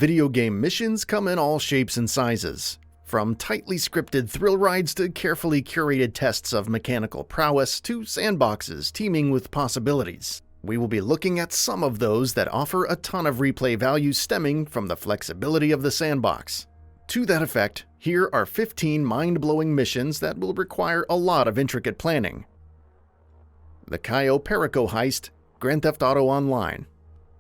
Video game missions come in all shapes and sizes. From tightly scripted thrill rides to carefully curated tests of mechanical prowess to sandboxes teeming with possibilities. We will be looking at some of those that offer a ton of replay value stemming from the flexibility of the sandbox. To that effect, here are 15 mind-blowing missions that will require a lot of intricate planning. The Cayo Perico Heist, Grand Theft Auto Online.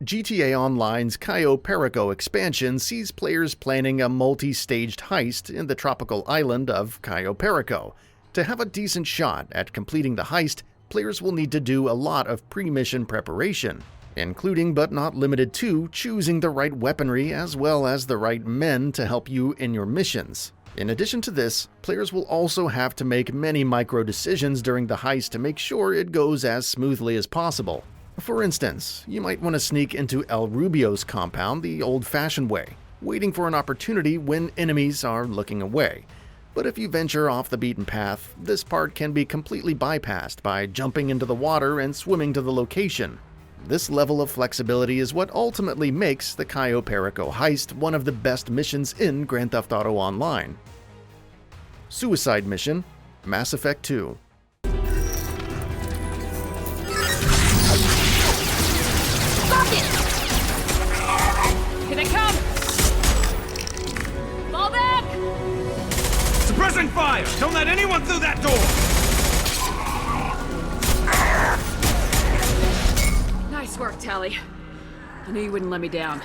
GTA Online's Cayo Perico expansion sees players planning a multi-staged heist in the tropical island of Cayo Perico. To have a decent shot at completing the heist, players will need to do a lot of pre-mission preparation, including but not limited to choosing the right weaponry as well as the right men to help you in your missions. In addition to this, players will also have to make many micro-decisions during the heist to make sure it goes as smoothly as possible. For instance, you might want to sneak into El Rubio's compound the old-fashioned way, waiting for an opportunity when enemies are looking away. But if you venture off the beaten path, this part can be completely bypassed by jumping into the water and swimming to the location. This level of flexibility is what ultimately makes the Cayo Perico heist one of the best missions in Grand Theft Auto Online. Suicide Mission, Mass Effect 2. Here they come! Fall back! Suppressing fire! Don't let anyone through that door! Nice work, Tally. I knew you wouldn't let me down.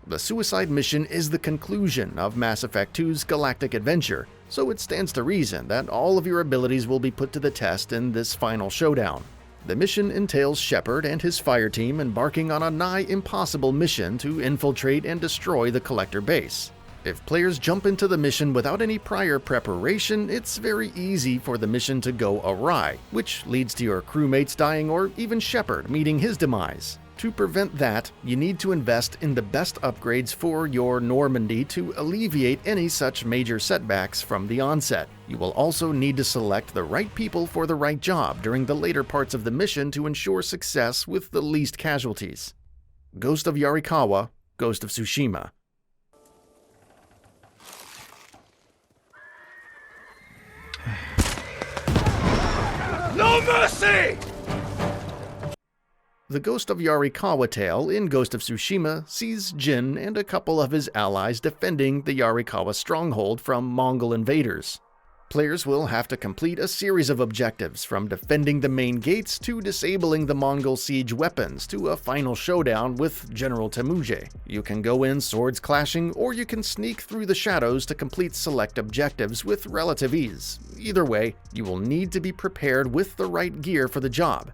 The Suicide Mission is the conclusion of Mass Effect 2's galactic adventure, so it stands to reason that all of your abilities will be put to the test in this final showdown. The mission entails Shepard and his fire team embarking on a nigh-impossible mission to infiltrate and destroy the Collector base. If players jump into the mission without any prior preparation, it's very easy for the mission to go awry, which leads to your crewmates dying or even Shepard meeting his demise. To prevent that, you need to invest in the best upgrades for your Normandy to alleviate any such major setbacks from the onset. You will also need to select the right people for the right job during the later parts of the mission to ensure success with the least casualties. Ghost of Yarikawa, Ghost of Tsushima. No mercy! The Ghost of Yarikawa tale in Ghost of Tsushima sees Jin and a couple of his allies defending the Yarikawa stronghold from Mongol invaders. Players will have to complete a series of objectives, from defending the main gates to disabling the Mongol siege weapons to a final showdown with General Temujin. You can go in swords clashing, or you can sneak through the shadows to complete select objectives with relative ease. Either way, you will need to be prepared with the right gear for the job,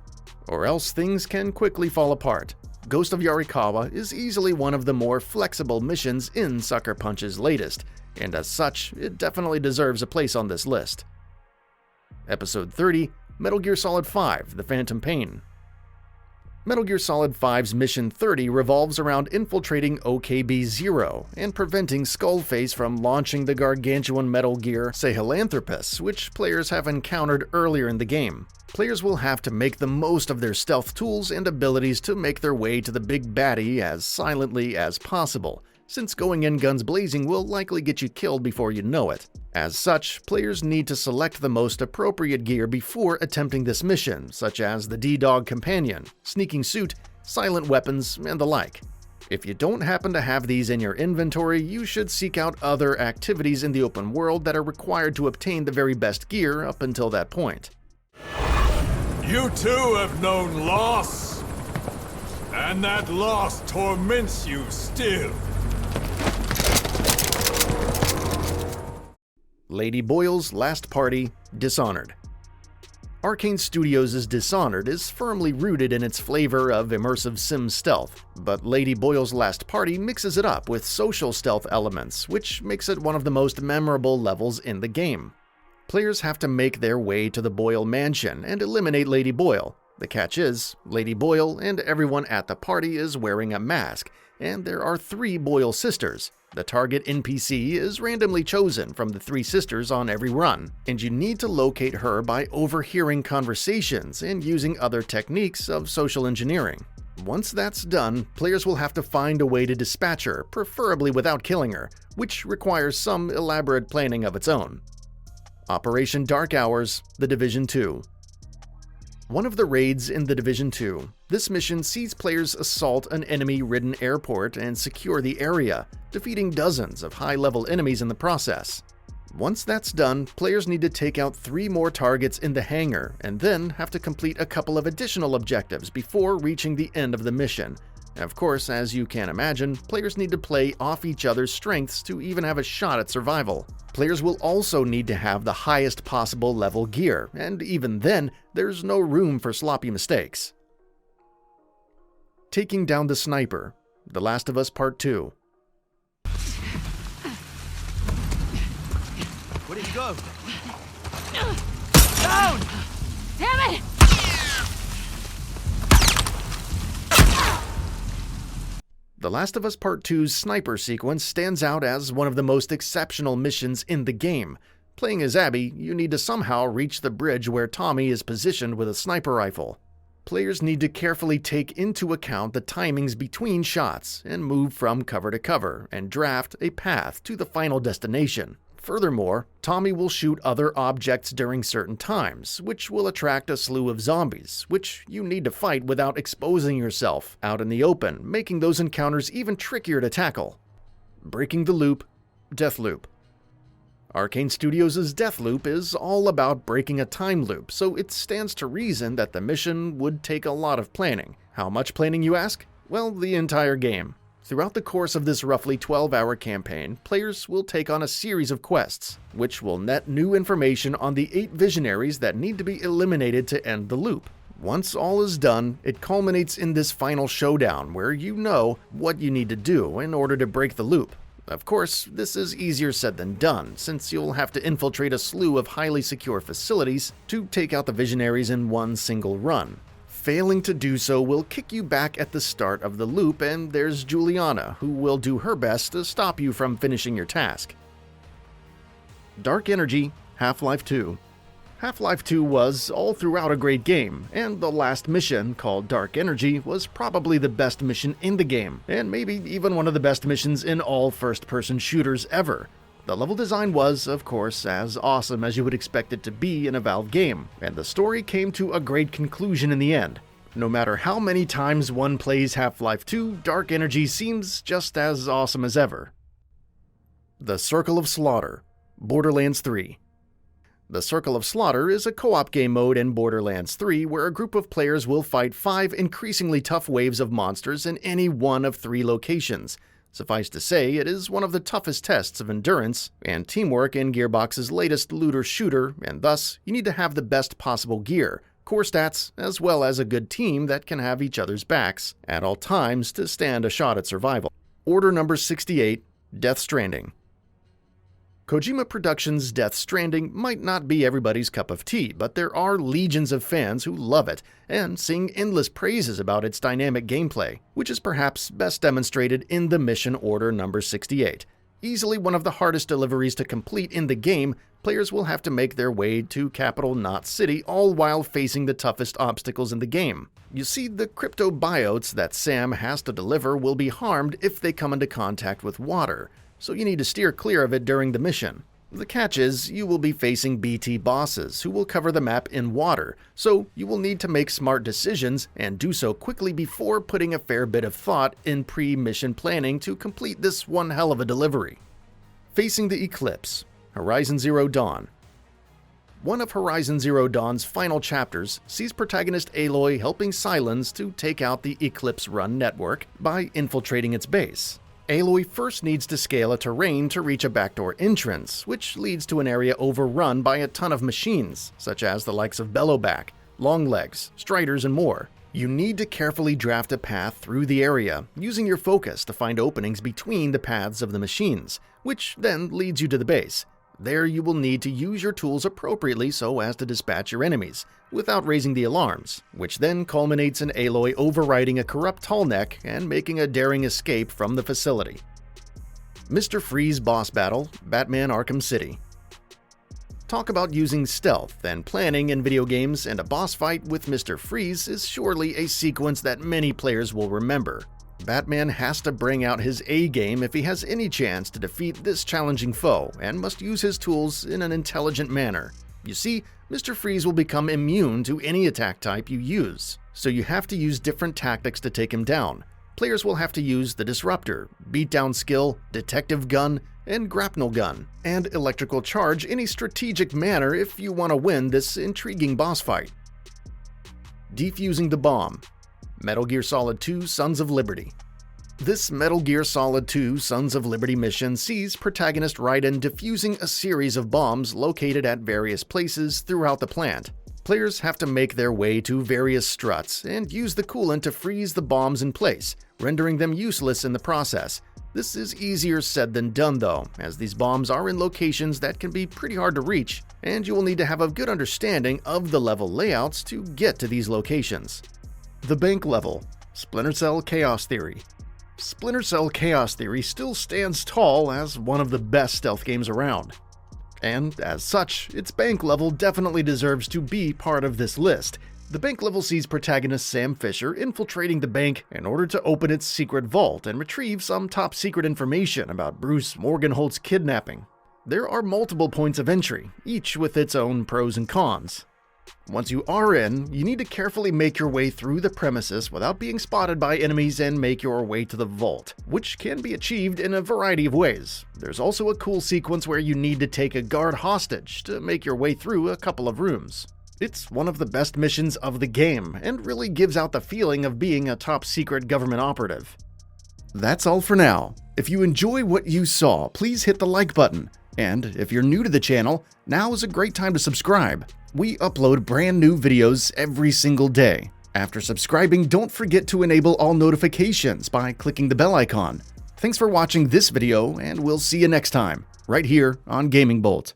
or else things can quickly fall apart. Ghost of Yarikawa is easily one of the more flexible missions in Sucker Punch's latest, and as such, it definitely deserves a place on this list. Episode 30, Metal Gear Solid 5: The Phantom Pain. Metal Gear Solid 5's Mission 30 revolves around infiltrating OKB-0 and preventing Skullface from launching the gargantuan Metal Gear Sahelanthropus, which players have encountered earlier in the game. Players will have to make the most of their stealth tools and abilities to make their way to the big baddie as silently as possible, since going in guns blazing will likely get you killed before you know it. As such, players need to select the most appropriate gear before attempting this mission, such as the D-Dog Companion, sneaking suit, silent weapons, and the like. If you don't happen to have these in your inventory, you should seek out other activities in the open world that are required to obtain the very best gear up until that point. You too have known loss, and that loss torments you still. Lady Boyle's Last Party, Dishonored. Arcane Studios' Dishonored is firmly rooted in its flavor of immersive sim stealth, but Lady Boyle's Last Party mixes it up with social stealth elements, which makes it one of the most memorable levels in the game. Players have to make their way to the Boyle mansion and eliminate Lady Boyle. The catch is, Lady Boyle and everyone at the party is wearing a mask, and there are 3 Boyle sisters. The target NPC is randomly chosen from the 3 sisters on every run, and you need to locate her by overhearing conversations and using other techniques of social engineering. Once that's done, players will have to find a way to dispatch her, preferably without killing her, which requires some elaborate planning of its own. Operation Dark Hours, The Division 2. One of the raids in The Division 2, this mission sees players assault an enemy-ridden airport and secure the area, defeating dozens of high-level enemies in the process. Once that's done, players need to take out 3 more targets in the hangar, and then have to complete a couple of additional objectives before reaching the end of the mission. Of course, as you can imagine, players need to play off each other's strengths to even have a shot at survival. Players will also need to have the highest possible level gear, and even then, there's no room for sloppy mistakes. Taking down the sniper, The Last of Us Part 2. Where did he go? Down! Damn it! The Last of Us Part 2's sniper sequence stands out as one of the most exceptional missions in the game. Playing as Abby, you need to somehow reach the bridge where Tommy is positioned with a sniper rifle. Players need to carefully take into account the timings between shots and move from cover to cover and draft a path to the final destination. Furthermore, Tommy will shoot other objects during certain times, which will attract a slew of zombies, which you need to fight without exposing yourself out in the open, making those encounters even trickier to tackle. Breaking the Loop, Deathloop. Arcane Studios' Deathloop is all about breaking a time loop, so it stands to reason that the mission would take a lot of planning. How much planning, you ask? Well, the entire game. Throughout the course of this roughly 12-hour campaign, players will take on a series of quests, which will net new information on the 8 visionaries that need to be eliminated to end the loop. Once all is done, it culminates in this final showdown where you know what you need to do in order to break the loop. Of course, this is easier said than done, since you'll have to infiltrate a slew of highly secure facilities to take out the visionaries in one single run. Failing to do so will kick you back at the start of the loop, and there's Juliana, who will do her best to stop you from finishing your task. Dark Energy, Half-Life 2. Half-Life 2 was all throughout a great game, and the last mission, called Dark Energy, was probably the best mission in the game, and maybe even one of the best missions in all first-person shooters ever. The level design was, of course, as awesome as you would expect it to be in a Valve game, and the story came to a great conclusion in the end. No matter how many times one plays Half-Life 2, Dark Energy seems just as awesome as ever. The Circle of Slaughter, Borderlands 3. The Circle of Slaughter is a co-op game mode in Borderlands 3 where a group of players will fight 5 increasingly tough waves of monsters in any one of 3 locations. Suffice to say, it is one of the toughest tests of endurance and teamwork in Gearbox's latest looter-shooter, and thus, you need to have the best possible gear, core stats, as well as a good team that can have each other's backs at all times to stand a shot at survival. Order number 68, Death Stranding. Kojima Productions' Death Stranding might not be everybody's cup of tea, but there are legions of fans who love it and sing endless praises about its dynamic gameplay, which is perhaps best demonstrated in the mission Order number 68. Easily one of the hardest deliveries to complete in the game, players will have to make their way to Capital Knot City, all while facing the toughest obstacles in the game. You see, the cryptobiotes that Sam has to deliver will be harmed if they come into contact with water, so you need to steer clear of it during the mission. The catch is, you will be facing BT bosses who will cover the map in water, so you will need to make smart decisions and do so quickly before putting a fair bit of thought in pre-mission planning to complete this one hell of a delivery. Facing the Eclipse, Horizon Zero Dawn. One of Horizon Zero Dawn's final chapters sees protagonist Aloy helping Sylens to take out the Eclipse Run network by infiltrating its base. Aloy first needs to scale a terrain to reach a backdoor entrance, which leads to an area overrun by a ton of machines, such as the likes of Bellowback, Longlegs, Striders, and more. You need to carefully draft a path through the area, using your focus to find openings between the paths of the machines, which then leads you to the base. There you will need to use your tools appropriately so as to dispatch your enemies, without raising the alarms, which then culminates in Aloy overriding a corrupt Tallneck and making a daring escape from the facility. Mr. Freeze Boss Battle, Batman Arkham City. Talk about using stealth and planning in video games, and a boss fight with Mr. Freeze is surely a sequence that many players will remember. Batman has to bring out his A-game if he has any chance to defeat this challenging foe, and must use his tools in an intelligent manner. You see, Mr. Freeze will become immune to any attack type you use, so you have to use different tactics to take him down. Players will have to use the Disruptor, Beatdown Skill, Detective Gun, and Grapnel Gun, and Electrical Charge in a strategic manner if you want to win this intriguing boss fight. Defusing the Bomb. Metal Gear Solid 2 Sons of Liberty. This Metal Gear Solid 2 Sons of Liberty mission sees protagonist Raiden defusing a series of bombs located at various places throughout the plant. Players have to make their way to various struts and use the coolant to freeze the bombs in place, rendering them useless in the process. This is easier said than done though, as these bombs are in locations that can be pretty hard to reach, and you will need to have a good understanding of the level layouts to get to these locations. The Bank Level. Splinter Cell Chaos Theory. Splinter Cell Chaos Theory still stands tall as one of the best stealth games around. And as such, its bank level definitely deserves to be part of this list. The bank level sees protagonist Sam Fisher infiltrating the bank in order to open its secret vault and retrieve some top-secret information about Bruce Morgenholt's kidnapping. There are multiple points of entry, each with its own pros and cons. Once you are in, you need to carefully make your way through the premises without being spotted by enemies and make your way to the vault, which can be achieved in a variety of ways. There's also a cool sequence where you need to take a guard hostage to make your way through a couple of rooms. It's one of the best missions of the game, and really gives out the feeling of being a top-secret government operative. That's all for now. If you enjoy what you saw, please hit the like button. And if you're new to the channel, now is a great time to subscribe. We upload brand new videos every single day. After subscribing, don't forget to enable all notifications by clicking the bell icon. Thanks for watching this video, and we'll see you next time, right here on Gaming Bolt.